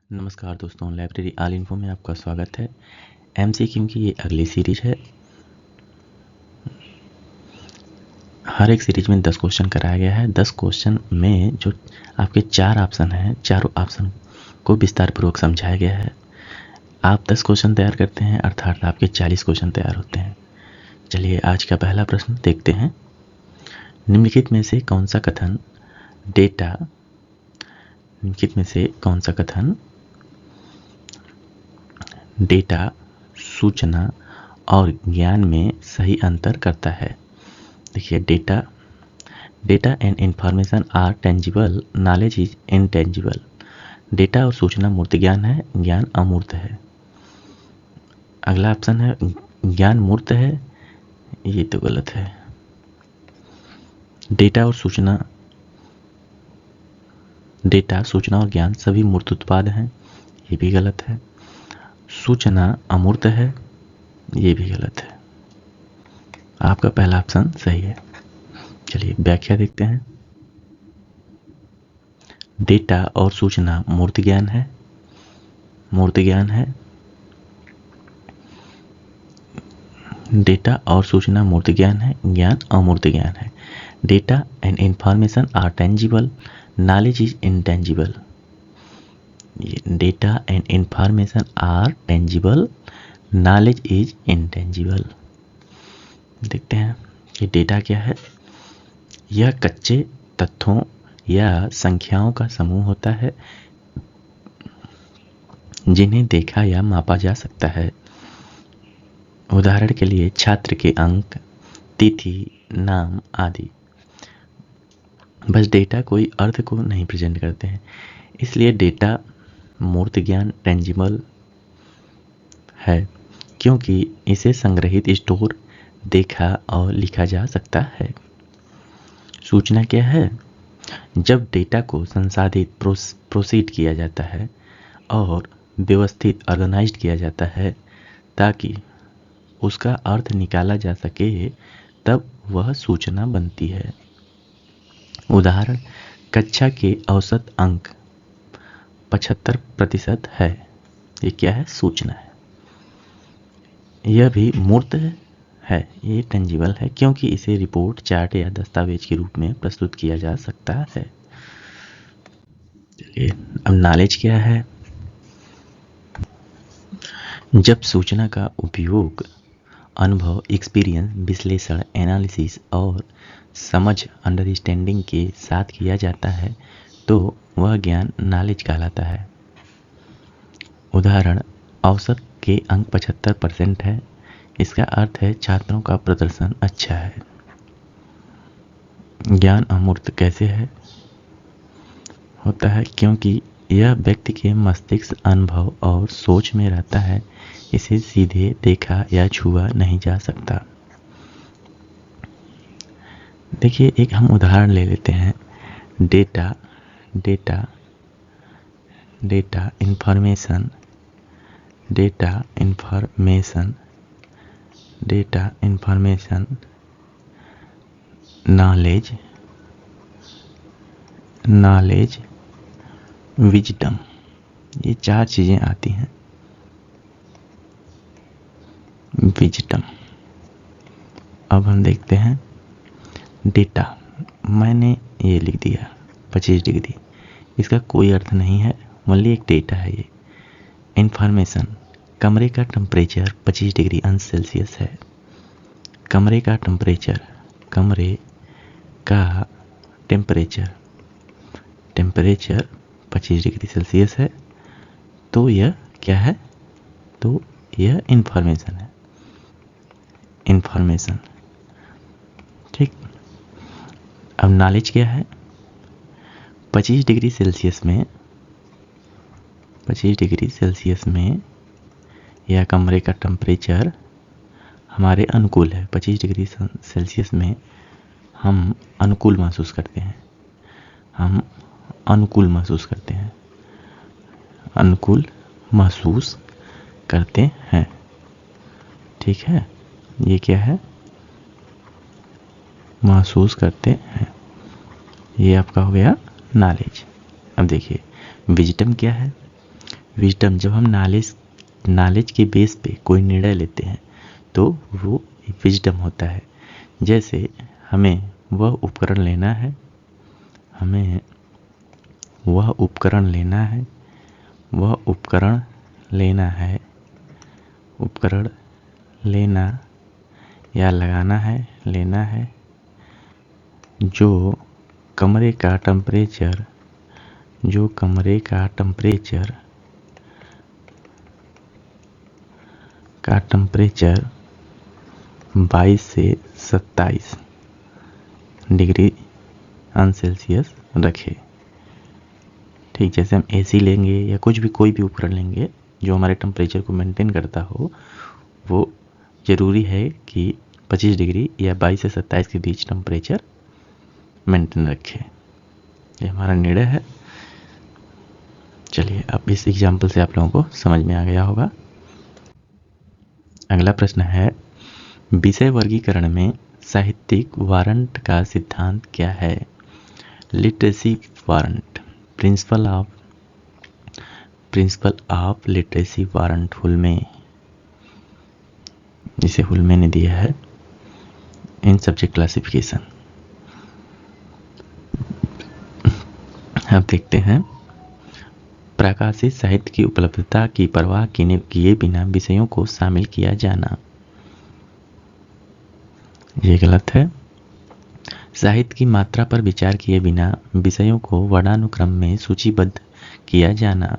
नमस्कार दोस्तों, library all info में आपका स्वागत है। एमसीक्यू की ये अगली सीरीज है। हर एक सीरीज में 10 क्वेश्चन कराया गया है। 10 क्वेश्चन में जो आपके 4 ऑप्शन हैं, चारों ऑप्शन को विस्तार पूर्वक समझाया गया है। आप 10 क्वेश्चन तैयार करते हैं, अर्थात आपके 40 क्वेश्चन तैयार होते हैं। चलिए आज का पहला प्रश्न देखते हैं। निम्नलिखित में से कौन सा कथन डेटा, सूचना और ज्ञान में सही अंतर करता है? देखिए, data and information are tangible, knowledge is intangible. Data और सूचना मूर्त ज्ञान है, ज्ञान अमूर्त है। अगला ऑप्शन है ज्ञान मूर्त है, ये तो गलत है। डेटा, सूचना और ज्ञान सभी मूर्त उत्पाद हैं, ये भी गलत है। सूचना अमूर्त है, ये भी गलत है। आपका पहला ऑप्शन सही है। चलिए व्याख्या देखते हैं। डेटा और सूचना मूर्त ज्ञान है। डेटा और सूचना मूर्त ज्ञान है, ज्ञान अमूर्त ज्ञान है। Data and information are tangible, knowledge is intangible. Data and information are tangible, knowledge is intangible. देखते हैं कि डेटा क्या है। यह कच्चे तथ्यों या संख्याओं का समूह होता है जिन्हें देखा या मापा जा सकता है। उदाहरण के लिए छात्र के अंक, तिथि, नाम आदि। बस डेटा कोई अर्थ को नहीं प्रेजेंट करते हैं, इसलिए डेटा मूर्त ज्ञान टेंजिबल है, क्योंकि इसे संग्रहित, स्टोर, देखा और लिखा जा सकता है। सूचना क्या है? जब डेटा को संसाधित, प्रोसीड किया जाता है और व्यवस्थित, ऑर्गेनाइज्ड किया जाता है ताकि उसका अर्थ निकाला जा सके, तब वह सूचना बनती है। उदाहरण, कक्षा के औसत अंक 75% है। ये क्या है? सूचना है। यह भी मूर्त है, ये टेंजिबल है, क्योंकि इसे रिपोर्ट, चार्ट या दस्तावेज के रूप में प्रस्तुत किया जा सकता है। चलिए, अब नॉलेज क्या है? जब सूचना का उपयोग अनुभव, एक्सपीरियंस, विश्लेषण, एनालिसिस और समझ, अंडरस्टैंडिंग के साथ किया जाता है तो वह ज्ञान नॉलेज कहलाता है। उदाहरण, औसत के अंक 75% है। इसका अर्थ है छात्रों का प्रदर्शन अच्छा है। ज्ञान अमूर्त कैसे है? होता है क्योंकि यह व्यक्ति के मस्तिष्क, अनुभव और सोच में रहता है। इसे सीधे देखा या छुआ नहीं जा सकता। देखिए, एक हम उदाहरण ले लेते हैं। डेटा इंफॉर्मेशन, नॉलेज, विजडम, ये 4 चीजें आती हैं। विजडम। अब हम देखते हैं डेटा। मैंने ये लिख दिया 25 डिग्री, इसका कोई अर्थ नहीं है, ओनली एक डेटा है ये। इंफॉर्मेशन, कमरे का टेम्परेचर 25 डिग्री अंश सेल्सियस है। कमरे का टेम्परेचर 25 डिग्री सेल्सियस है, तो यह क्या है? तो यह इंफॉर्मेशन है। ठीक। अब नॉलेज क्या है? 25 डिग्री सेल्सियस में यह कमरे का टेम्परेचर हमारे अनुकूल है। 25 डिग्री सेल्सियस में हम अनुकूल महसूस करते हैं। अनुकूल महसूस करते हैं। ठीक है, ये क्या है? महसूस करते हैं। ये आपका हो गया नॉलेज। अब देखिए, विजडम क्या है? विजडम, जब हम नॉलेज के बेस पे कोई निर्णय लेते हैं तो वो विजडम होता है। जैसे हमें वह उपकरण लेना है, हमें वह उपकरण लेना है, वह उपकरण लेना है, उपकरण लेना या लगाना है, लेना है, जो कमरे का टेम्परेचर, जो कमरे का टेम्परेचर 22 से 27 डिग्री सेल्सियस रखे। ठीक, जैसे हम एसी लेंगे या कुछ भी, कोई भी उपकरण लेंगे जो हमारे टेम्परेचर को मेंटेन करता हो, वो ज़रूरी है कि 25 डिग्री या 22 से 27 के बीच टेम्परेचर मेंटेन रखे। ये हमारा निर्णय है। चलिए, अब इस एग्जाम्पल से आप लोगों को समझ में आ गया होगा। अगला प्रश्न है, विषय वर्गीकरण में साहित्यिक वारंट का सिद्धांत क्या है? Literacy warrant, principle of literacy warrant, Hulme, जिसे हुल्मे ने दिया है इन सब्जेक्ट क्लासिफिकेशन। अब देखते हैं, प्रकाशित साहित्य की उपलब्धता की परवाह किए बिना विषयों को शामिल किया जाना, ये गलत है। साहित्य की मात्रा पर विचार किए बिना विषयों को वर्णानुक्रम में सूचीबद्ध किया जाना,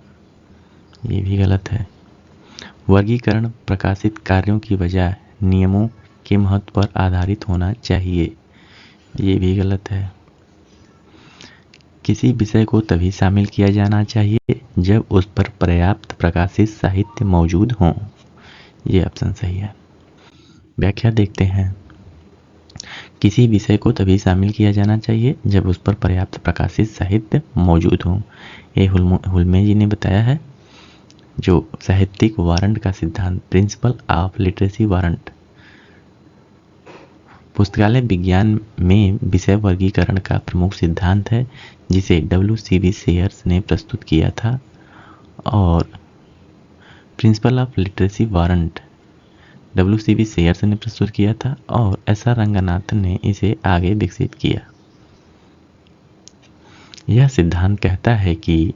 ये भी गलत है। वर्गीकरण प्रकाशित कार्यों की बजाय नियमों के महत्व पर आधारित होना चाहिए, ये भी गलत है। किसी विषय को तभी शामिल किया जाना चाहिए जब उस पर पर्याप्त प्रकाशित साहित्य मौजूद हो, ये ऑप्शन सही है। व्याख्या देखते हैं, किसी विषय को तभी शामिल किया जाना चाहिए जब उस पर पर्याप्त प्रकाशित साहित्य मौजूद हो, ये हुल्मे जी ने बताया है। जो साहित्यिक वारंट का सिद्धांत, प्रिंसिपल ऑफ लिटरेसी वारंट, पुस्तकालय विज्ञान में विषय वर्गीकरण का प्रमुख सिद्धांत है, जिसे WCB शेयर्स ने प्रस्तुत किया था, और principal of literacy warrant WCB shares ने प्रस्तुत किया था और SR रंगनाथन ने इसे आगे विकसित किया। यह सिद्धांत कहता है कि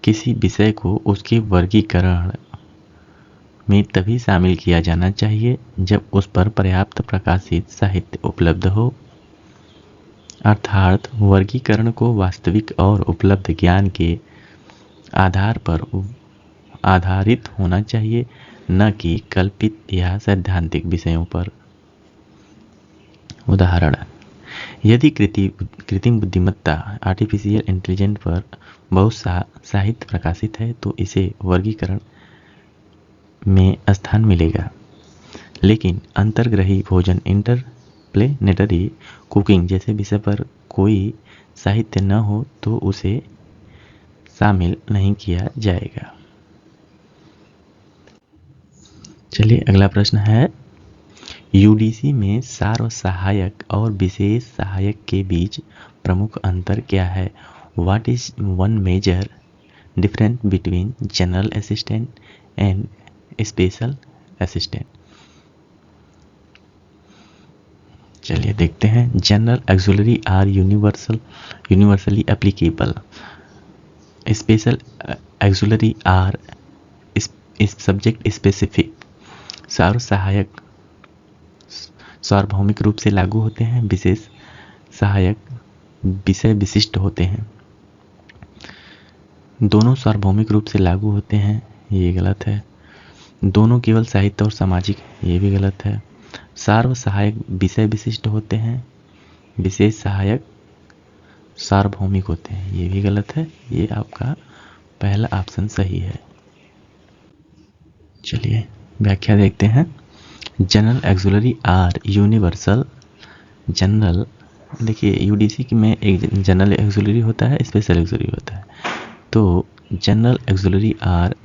किसी विषय को उसके वर्गीकरण में तभी शामिल किया जाना चाहिए जब उस पर पर्याप्त प्रकाशित साहित्य उपलब्ध हो, अर्थात वर्गीकरण को वास्तविक और उपलब्ध ज्ञान के आधार पर आधारित होना चाहिए, न कि कल्पित या सैद्धांतिक विषयों पर। उदाहरण, यदि कृत्रिम बुद्धिमत्ता आर्टिफिशियल इंटेलिजेंस पर बहुत सा साहित्य प्रकाशित है तो इसे वर्गीकरण में स्थान मिलेगा, लेकिन अंतर्ग्रही भोजन इंटरप्लेनेटरी कुकिंग जैसे विषय पर कोई साहित्य न हो तो उसे शामिल नहीं किया जाएगा। चलिए, अगला प्रश्न है, यूडीसी में सार सहायक और विशेष सहायक के बीच प्रमुख अंतर क्या है? What is one major difference between general assistant and special assistant? चलिए देखते हैं। General auxiliary are universally applicable, special auxiliary are subject specific. सार सहायक सार्वभौमिक रूप से लागू होते हैं, विशेष सहायक विषय विशिष्ट होते हैं। दोनों सार्वभौमिक रूप से लागू होते हैं, ये गलत है। दोनों केवल साहित्य और सामाजिक, ये भी गलत है। सार्व सहायक विषय विशिष्ट होते हैं, विशेष सहायक सार्वभौमिक होते हैं, ये भी गलत है। ये आपका पहला ऑप्शन सही है। चलिए व्याख्या देखते हैं। General auxiliary are universal. General, देखिए यूडीसी में एक जनरल ऑक्सिलरी होता है, स्पेशल ऑक्सिलरी होता है। तो general auxiliary are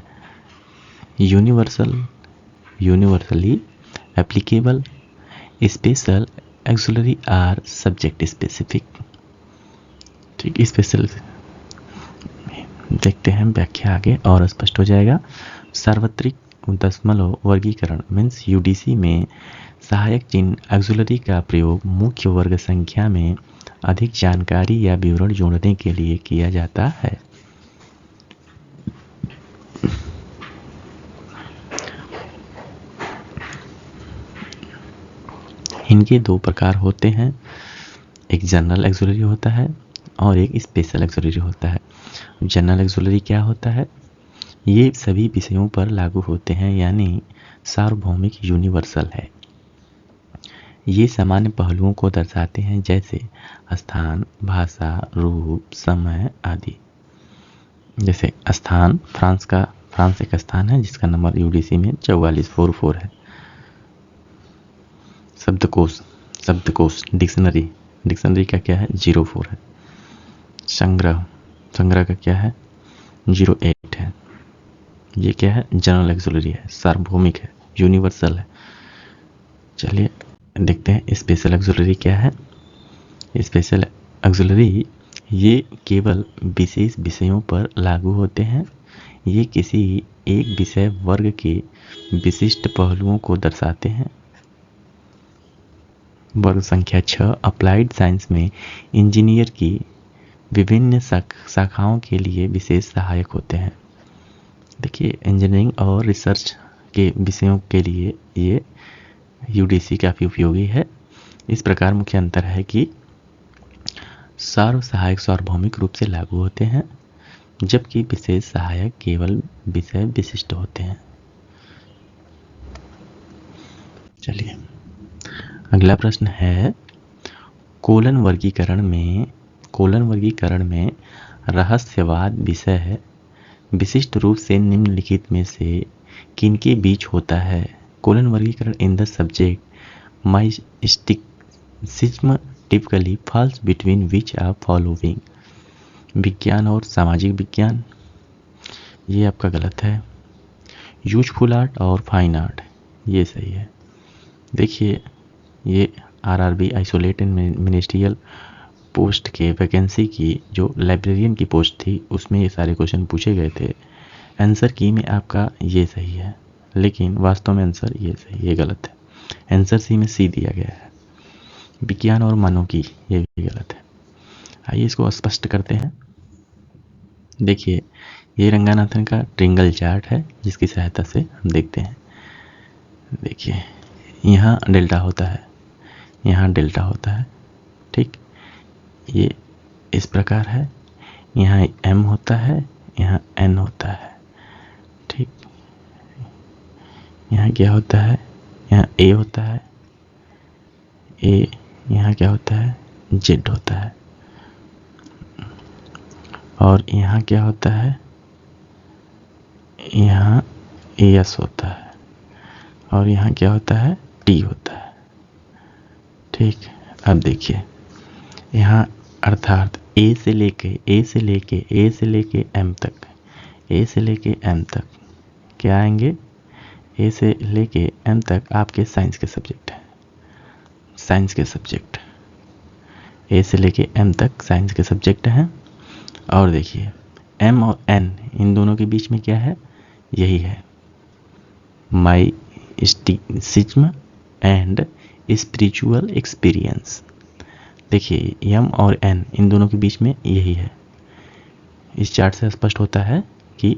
universally applicable, special auxiliary are subject specific. ठीक, स्पेशल देखते हैं व्याख्या आगे और स्पष्ट हो जाएगा। सार्वत्रिक दशमलव वर्गीकरण मीन्स यूडीसी में सहायक चिन्ह ऑक्सिलरी का प्रयोग मुख्य वर्ग संख्या में अधिक जानकारी या विवरण जोड़ने के लिए किया जाता है। इनके दो प्रकार होते हैं, एक जनरल ऑक्सिलरी होता है और एक स्पेशल ऑक्सिलरी होता है। जनरल ऑक्सिलरी क्या होता है? ये सभी विषयों पर लागू होते हैं, यानी सार्वभौमिक यूनिवर्सल है। ये सामान्य पहलुओं को दर्शाते हैं जैसे स्थान, भाषा, रूप, समय आदि। जैसे स्थान, फ्रांस एक स्थान है जिसका नंबर यूडीसी में 4444 है। शब्दकोश डिक्शनरी का क्या है? 04 है। संग्रह का क्या है? 08 है। ये क्या है? जनरल ऑक्सिलरी है, सार्वभौमिक है, यूनिवर्सल है। चलिए देखते हैं स्पेशल ऑक्सिलरी क्या है। स्पेशल ऑक्सिलरी ये केवल विशेष विषयों पर लागू होते हैं। ये किसी एक विषय वर्ग के विशिष्ट पहलुओं को दर्शाते हैं। वर्ग संख्या 6 अप्लाइड साइंस में इंजीनियर की विभिन्न शाखाओं के लिए विशेष सहायक होते हैं। देखिए इंजीनियरिंग और रिसर्च के विषयों के लिए ये यूडीसी काफ़ी उपयोगी है। इस प्रकार मुख्य अंतर है कि सर्व सहायक सार्वभौमिक रूप से लागू होते हैं, जबकि विशेष सहायक केवल विषय विशिष्ट होते हैं। चलिए अगला प्रश्न है, कोलन वर्गीकरण में रहस्यवाद विषय विशिष्ट रूप से निम्नलिखित में से किनके बीच होता है? कोलन वर्गीकरण in the subject mysticism typically falls between which of following? विज्ञान और सामाजिक विज्ञान, ये आपका गलत है। यूजफुल आर्ट और फाइन आर्ट, ये सही है। देखिए ये आरआरबी आइसोलेटेड मिनिस्ट्रियल पोस्ट के वैकेंसी की जो लाइब्रेरियन की पोस्ट थी उसमें ये सारे क्वेश्चन पूछे गए थे। आंसर की में आपका ये सही है, लेकिन वास्तव में आंसर ये सही, ये गलत है। आंसर सी में सी दिया गया है। विज्ञान और मानव की, ये भी गलत है। आइए इसको स्पष्ट करते हैं। देखिए ये रंगानाथन का ट्रिंगल चार्ट है जिसकी सहायता से हम देखते हैं। देखिए यहाँ डेल्टा होता है, यहाँ डेल्टा होता है, ठीक। ये इस प्रकार है, यहाँ m होता है, यहाँ n होता है, ठीक। यहाँ क्या होता है? यहाँ a होता है, a यहाँ क्या होता है? z होता है। और यहाँ क्या होता है? यहाँ as होता है। और यहाँ क्या होता है? t होता है, ठीक। अब देखिए यहाँ अर्थात a से लेके m तक क्या आएंगे? a से लेके m तक आपके साइंस के सब्जेक्ट हैं, a से लेके m तक साइंस के सब्जेक्ट हैं। और देखिए m और n इन दोनों के बीच में क्या है? यही है माइस्टिसिज्म एंड स्पिरिचुअल एक्सपीरियंस। देखिए m और n इन दोनों के बीच में यही है। इस चार्ट से स्पष्ट होता है कि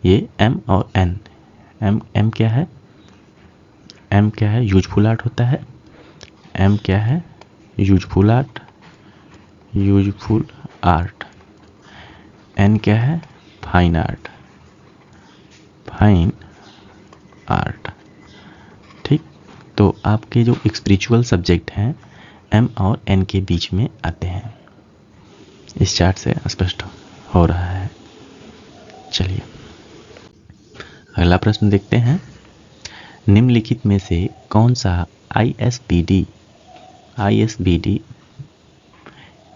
ये m और n, m क्या है? m क्या है? यूजफुल आर्ट होता है। m क्या है? Useful art. n क्या है? फाइन आर्ट, ठीक। तो आपके जो स्पिरिचुअल सब्जेक्ट हैं m और n के बीच में आते हैं। इस चार्ट से स्पष्ट हो रहा है। चलिए अगला प्रश्न देखते हैं। निम्नलिखित में से कौन सा ISBD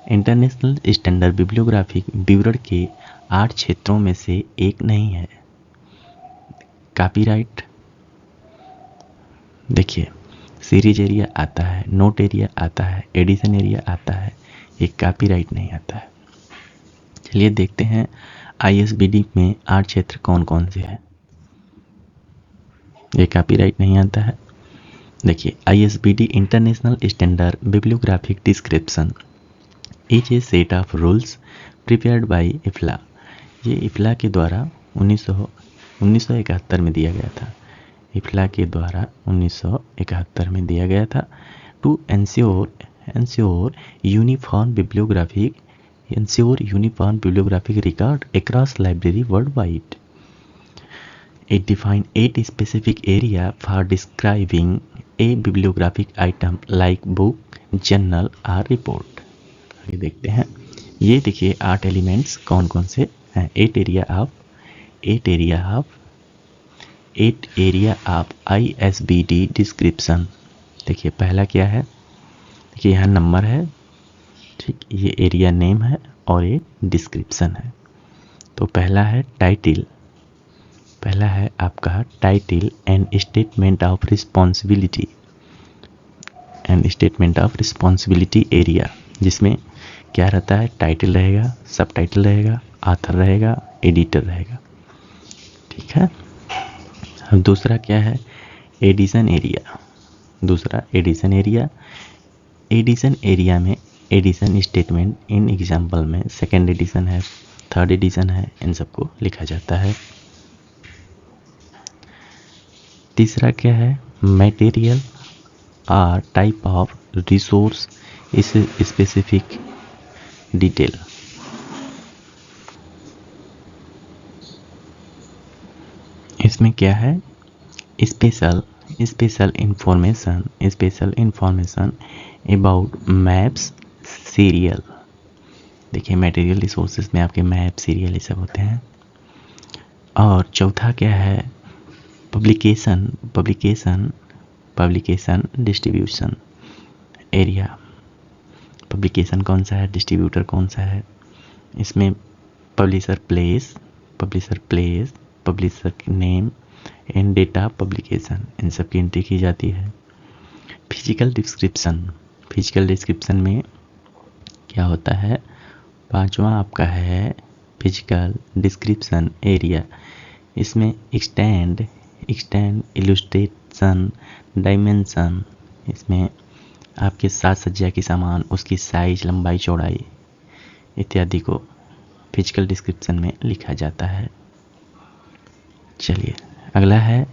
इंटरनेशनल स्टैंडर्ड बिब्लियोग्राफिक विवरण के 8 क्षेत्रों में से एक नहीं है? कॉपीराइट, देखिए सीरीज एरिया आता है, नोट एरिया आता है, एडिशन एरिया आता है, एक कॉपीराइट नहीं आता है। चलिए देखते हैं ISBD में 8 क्षेत्र कौन कौन से हैं? ये कॉपीराइट नहीं आता है। देखिए, ISBD international standard bibliographic description is a set of rules prepared by IFLA। ये IFLA के द्वारा 1971 में दिया गया था। IFLA के द्वारा 1971 में दिया गया था to ensure uniform bibliographic record across library worldwide. It defines 8 specific area for describing a bibliographic item like book, journal or report. ये देखते हैं, ये देखिए 8 एलिमेंट्स कौन कौन से हैं। 8 एरिया ऑफ ISBD डिस्क्रिप्शन। देखिए पहला क्या है, देखिए यहाँ नंबर है, ठीक, ये एरिया नेम है और ये डिस्क्रिप्शन है। तो पहला है टाइटल, पहला है आपका title and statement of responsibility area, जिसमें क्या रहता है, टाइटल रहेगा, सब टाइटल रहेगा, ऑथर रहेगा, एडिटर रहेगा, ठीक है। अब दूसरा क्या है, एडिशन एरिया। दूसरा एडिशन एरिया में एडिशन स्टेटमेंट इन एग्जाम्पल में सेकेंड एडिशन है, थर्ड एडिशन है, इन सबको लिखा जाता है। तीसरा क्या है, मटेरियल और टाइप ऑफ रिसोर्स इस स्पेसिफिक डिटेल। इसमें क्या है, special information about maps serial. देखिए मटेरियल रिसोर्सेज में आपके मैप, सीरियल ये सब होते हैं। और चौथा क्या है, पब्लिकेशन डिस्ट्रीब्यूशन एरिया। पब्लिकेशन कौन सा है, डिस्ट्रीब्यूटर कौन सा है, इसमें publisher place, publisher name and data publication, इन सब की एंट्री की जाती है। फिजिकल डिस्क्रिप्शन में क्या होता है, पांचवा आपका है फिजिकल डिस्क्रिप्शन एरिया। इसमें एक्सटेंड, इलुस्ट्रेशन, डायमेंशन, इसमें आपके साज सज्जा की सामान, उसकी साइज, लंबाई, चौड़ाई इत्यादि को फिजिकल डिस्क्रिप्शन में लिखा जाता है। चलिए अगला है,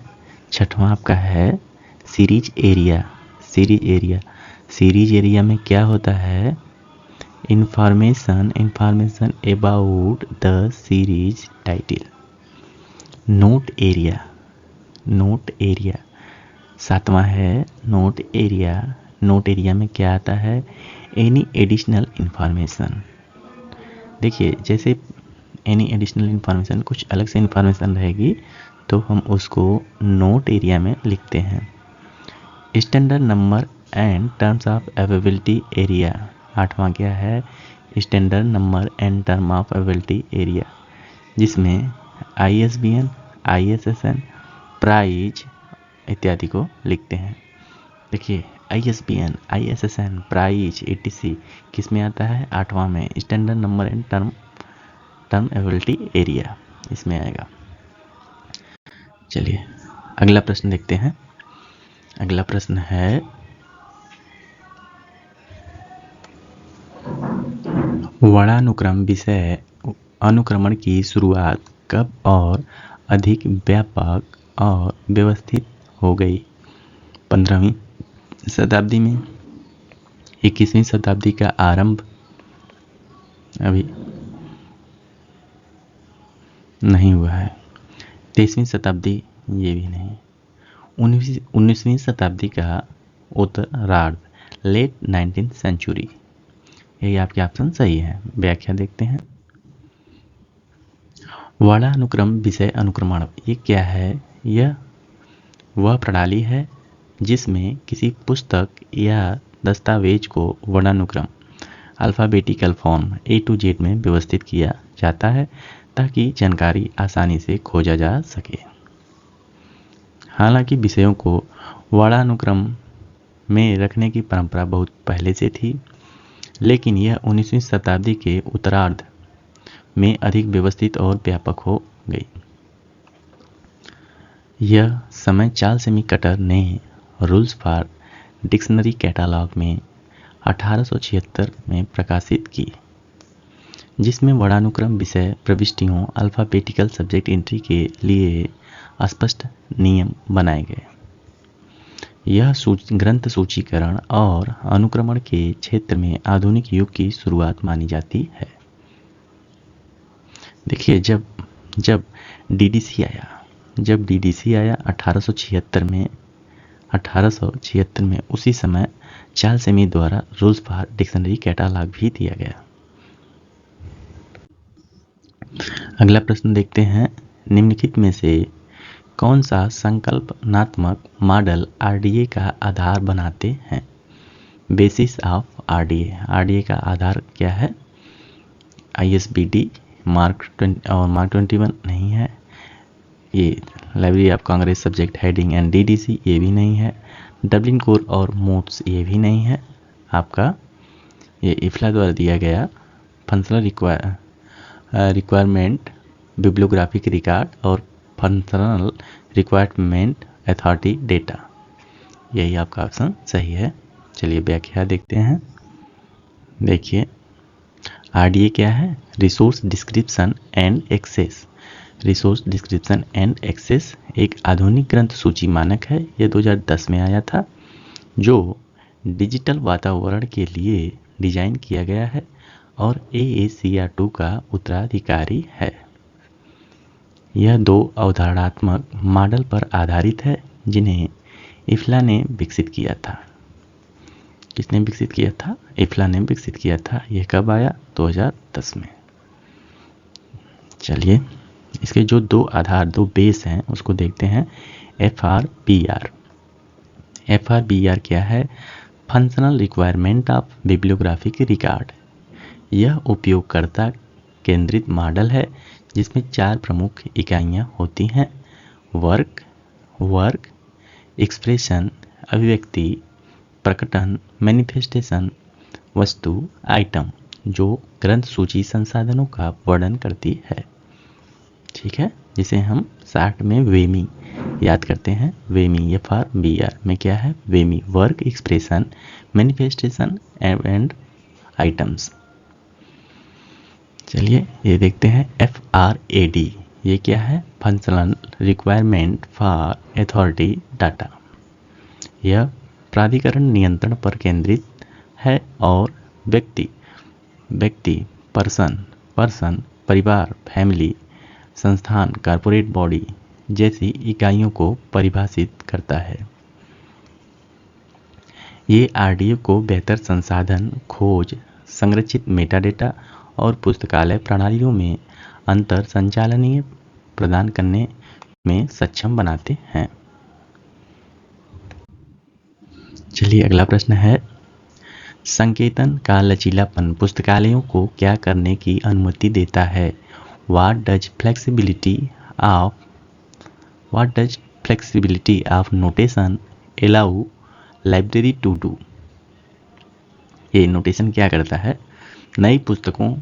छठवां आपका है सीरीज एरिया में क्या होता है, information about the series title. Note area सातवां है नोट एरिया में क्या आता है, एनी एडिशनल इंफॉर्मेशन। देखिए जैसे एनी एडिशनल इंफॉर्मेशन, कुछ अलग से इंफॉर्मेशन रहेगी तो हम उसको नोट एरिया में लिखते हैं। Standard number and terms of availability area. आठवां क्या है, standard number and term of availability area, जिसमें ISBN, ISSN, प्राइज इत्यादि को लिखते हैं। देखिए ISBN, ISSN, प्राइज etc किस में आता है, आठवां में, standard number and term availability area इसमें आएगा। चलिए अगला प्रश्न देखते हैं। अगला प्रश्न है, वर्णानुक्रम विषय अनुक्रमण की शुरुआत कब और अधिक व्यापक और व्यवस्थित हो गई? 15वीं शताब्दी में, 21वीं शताब्दी का आरंभ अभी नहीं हुआ है, 23वीं शताब्दी ये भी नहीं, 19वीं शताब्दी का उत्तरार्ध, लेट 19th सेंचुरी। यही आपके ऑप्शन सही है। व्याख्या देखते हैं। वर्णानुक्रम विषय अनुक्रमण ये क्या है, यह वह प्रणाली है जिसमें किसी पुस्तक या दस्तावेज को वर्णानुक्रम alphabetical form A to Z में व्यवस्थित किया जाता है ताकि जानकारी आसानी से खोजा जा सके। हालांकि विषयों को वर्णानुक्रम में रखने की परंपरा बहुत पहले से थी, लेकिन यह 19वीं शताब्दी के उत्तरार्ध में अधिक व्यवस्थित और व्यापक हो गई। यह समय चार्ल्स सेमी कटर ने रूल्स फॉर डिक्शनरी कैटालॉग में 1876 में प्रकाशित की, जिसमें वर्णानुक्रम विषय प्रविष्टियों अल्फ़ाबेटिकल सब्जेक्ट एंट्री के लिए स्पष्ट नियम बनाए गए। यह ग्रंथ सूचीकरण और अनुक्रमण के क्षेत्र में आधुनिक युग की शुरुआत मानी जाती है। देखिए, जब डीडीसी आया 1876 में, उसी समय चार्ल्स सेमी द्वारा रूल्स फॉर डिक्शनरी कैटालॉग भी दिया गया। अगला प्रश्न देखते हैं, निम्नलिखित में से कौन सा संकल्पनात्मक मॉडल आरडीए का आधार बनाते हैं? Basis of RDA. आरडीए का आधार क्या है? आईएसबीडी, मार्क 21 नहीं है, ये library of Congress subject heading and DDC ये भी नहीं है, डबलिन कोर और मोड्स ये भी नहीं है। आपका ये इफ्ला द्वारा दिया गया फंक्शनल रिक्वायरमेंट बिब्लियोग्राफिक रिकॉर्ड और फंक्शनल रिक्वायरमेंट अथॉरिटी डेटा, यही आपका ऑप्शन सही है। चलिए व्याख्या देखते हैं। देखिए, आरडीए क्या है? Resource description and access. Resource description and access एक आधुनिक ग्रंथ सूची मानक है। यह 2010 में आया था, जो डिजिटल वातावरण के लिए डिजाइन किया गया है और AACR2 का उत्तराधिकारी है। यह 2 अवधारणात्मक मॉडल पर आधारित है, जिन्हें इफ्ला ने विकसित किया था। किसने विकसित किया था? इफ्ला ने विकसित किया था। यह कब आया? 2010 में। चलिए, इसके जो 2 बेस हैं उसको देखते हैं। FRBR क्या है? Functional requirement of bibliographic record. यह उपयोगकर्ता केंद्रित मॉडल है, जिसमें 4 प्रमुख इकाइयाँ होती हैं: वर्क, एक्सप्रेशन अभिव्यक्ति, प्रकटन मैनिफेस्टेशन, वस्तु आइटम, जो ग्रंथ सूची संसाधनों का वर्णन करती है। ठीक है, जिसे हम शॉर्ट में वेमी याद करते हैं। वेमी FRBR में क्या है? वेमी work, expression, manifestation and items. चलिए ये देखते हैं FRAD। ये क्या है? Functional requirement for authority data. यह प्राधिकरण नियंत्रण पर केंद्रित है और व्यक्ति, पर्सन, परिवार, फैमिली, संस्थान, कॉर्पोरेट बॉडी जैसी इकाइयों को परिभाषित करता है। ये आरडीए को बेहतर संसाधन, खोज, संरचित मेटाडेटा और पुस्तकालय प्रणालियों में अंतर संचालनीय प्रदान करने में सक्षम बनाते हैं। चलिए अगला प्रश्न है, संकेतन का लचीलापन पुस्तकालयों को क्या करने की अनुमति देता है? What does flexibility of notation allow library to do? ये नोटेशन क्या करता है? नई पुस्तकों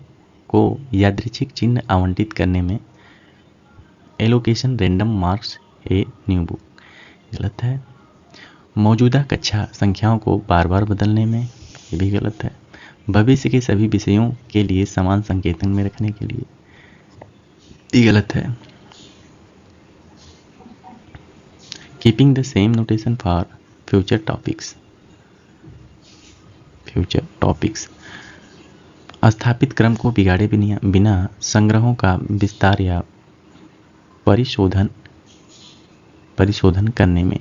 को यादृच्छिक चिन्ह आवंटित करने में। Allocation random marks a new book, गलत है। मौजूदा कक्षा संख्याओं को बार बार बदलने में, ये भी गलत है। भविष्य के सभी विषयों के लिए समान संकेतन में रखने के लिए, ये गलत है। Keeping the same notation for future topics. स्थापित क्रम को बिगाड़े बिना संग्रहों का विस्तार या परिशोधन करने में।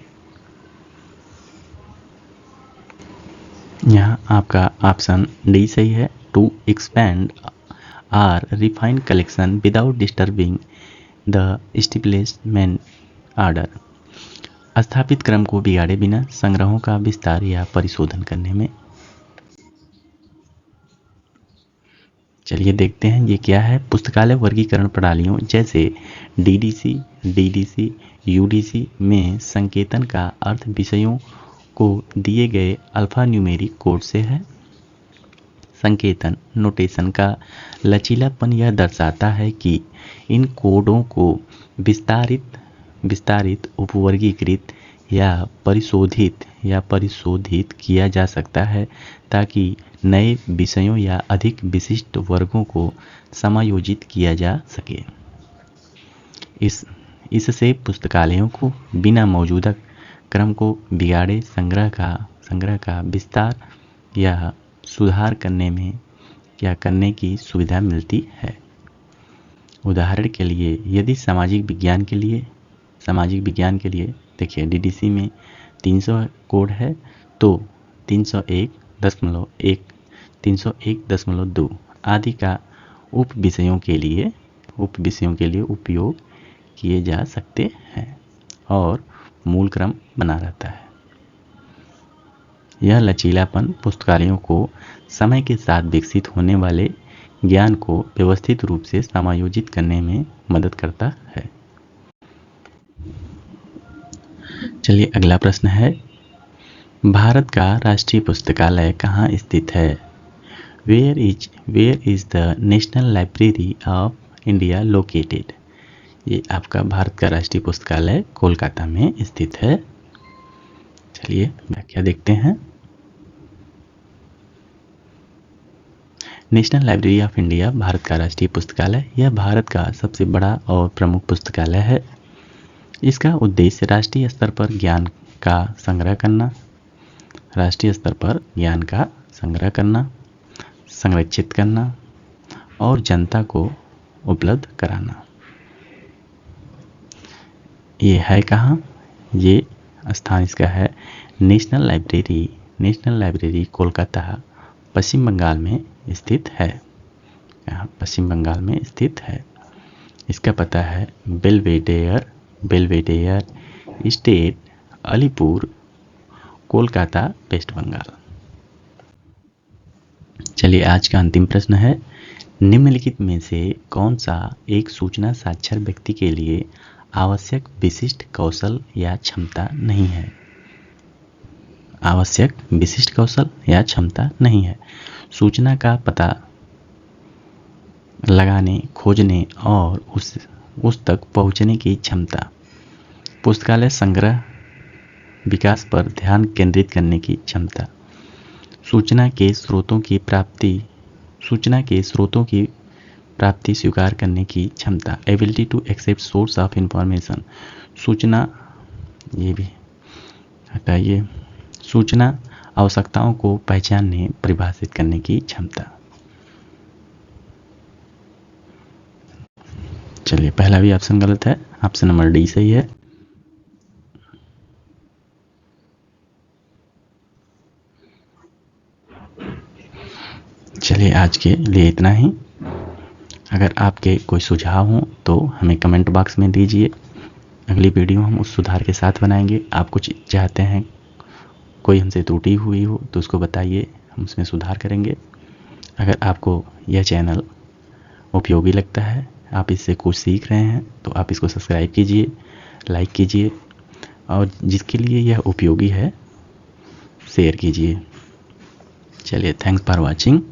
यहाँ आपका ऑप्शन डी सही है। To expand or refine collection without disturbing the establishment order. स्थापित क्रम को बिगाड़े बिना संग्रहों का विस्तार या परिशोधन करने में। चलिए देखते हैं ये क्या है। पुस्तकालय वर्गीकरण प्रणालियों जैसे डीडीसी, यूडीसी में संकेतन का अर्थ विषयों को दिए गए अल्फा न्यूमेरिक कोड से है। संकेतन नोटेशन का लचीलापन यह दर्शाता है कि इन कोडों को विस्तारित उपवर्गीकृत या परिशोधित किया जा सकता है ताकि नए विषयों या अधिक विशिष्ट वर्गों को समायोजित किया जा सके। इससे पुस्तकालयों को बिना मौजूदा क्रम को बिगाड़े संग्रह का विस्तार या सुधार करने की सुविधा मिलती है। उदाहरण के लिए यदि सामाजिक विज्ञान के लिए देखिए डीडीसी में 300 कोड है तो 301.1 301.2 आदि का उप विषयों के लिए उपयोग किए जा सकते हैं और मूल क्रम बना रहता है। यह लचीलापन पुस्तकालयों को समय के साथ विकसित होने वाले ज्ञान को व्यवस्थित रूप से समायोजित करने में मदद करता है। चलिए अगला प्रश्न है, भारत का राष्ट्रीय पुस्तकालय कहाँ स्थित है? Where is the national library of India located? ये आपका भारत का राष्ट्रीय पुस्तकालय कोलकाता में स्थित है। चलिए व्याख्या देखते हैं। National library of India Bharat का राष्ट्रीय पुस्तकालय यह भारत का सबसे बड़ा और प्रमुख पुस्तकालय है। इसका उद्देश्य राष्ट्रीय स्तर पर ज्ञान का संग्रह करना, संरक्षित करना और जनता को उपलब्ध कराना। ये है कहाँ? ये स्थान इसका है नेशनल लाइब्रेरी कोलकाता पश्चिम बंगाल में स्थित है। यहाँ पश्चिम बंगाल में स्थित है। इसका पता है बेलवेडेयर स्टेट, अलीपुर, कोलकाता, वेस्ट बंगाल। चलिए आज का अंतिम प्रश्न है, निम्नलिखित में से कौन सा एक सूचना साक्षर व्यक्ति के लिए आवश्यक विशिष्ट कौशल या क्षमता नहीं है? आवश्यक विशिष्ट कौशल या क्षमता नहीं है। सूचना का पता लगाने, खोजने और उस तक पहुंचने की क्षमता, पुस्तकालय संग्रह विकास पर ध्यान केंद्रित करने की क्षमता, सूचना के स्रोतों की प्राप्ति स्वीकार करने की क्षमता, ability to accept source of information, सूचना आवश्यकताओं को पहचानने, परिभाषित करने की क्षमता। चलिए पहला भी ऑप्शन गलत है, ऑप्शन नंबर डी सही है। चलिए आज के लिए इतना ही। अगर आपके कोई सुझाव हो तो हमें कमेंट बॉक्स में दीजिए। अगली वीडियो हम उस सुधार के साथ बनाएंगे। आप कुछ चाहते हैं, कोई हमसे त्रुटि हुई हो तो उसको बताइए, हम उसमें सुधार करेंगे। अगर आपको यह चैनल उपयोगी लगता है, आप इससे कुछ सीख रहे हैं, तो आप इसको सब्सक्राइब कीजिए, लाइक कीजिए और जिसके लिए यह उपयोगी है शेयर कीजिए। चलिए थैंक्स फॉर वॉचिंग।